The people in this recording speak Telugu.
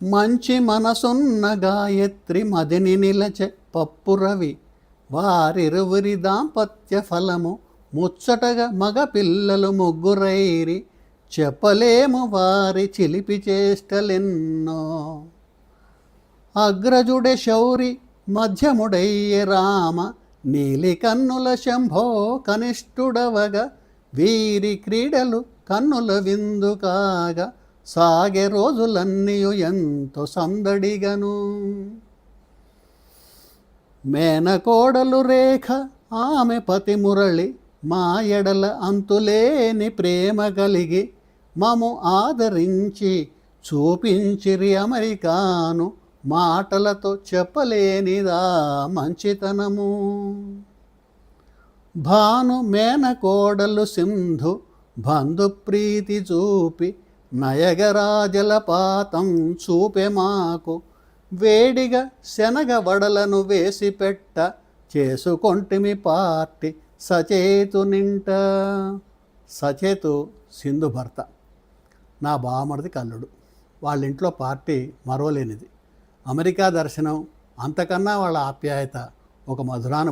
మంచి మనసున్న గాయత్రి మదిని నిలచె పప్పురవి వారిరువురి దాంపత్య ఫలము ముచ్చటగా మగ పిల్లలు ముగ్గురైరి చెప్పలేము వారి చిలిపి చేష్టలెన్నో. అగ్రజుడే శౌరి మధ్యముడయ్యే రామ నీలి కన్నుల శంభో కనిష్ఠుడవగా వీరి క్రీడలు కన్నుల విందు కాగా సాగే రోజులన్నీయు ఎంతో సందడిగను. మేనకోడలు రేఖ ఆమె పతి మురళి మా ఎడల అంతులేని ప్రేమ కలిగి మము ఆదరించి చూపించిరి అమెరికాను మాటలతో చెప్పలేనిదా మంచితనము. భాను మేనకోడలు సింధు బంధుప్రీతి చూపి నయగరాజలపాతం చూపె మాకు వేడిగా శనగ వడలను వేసి పెట్ట చేసుకొంటిమి పార్టీ సచేతు నింట. సచేతు సింధు భర్త, నా బావమరిది కల్లుడు. వాళ్ళ ఇంట్లో పార్టీ మరోలేనిది. అమెరికా దర్శనం, అంతకన్నా వాళ్ళ ఆప్యాయత ఒక మధురాను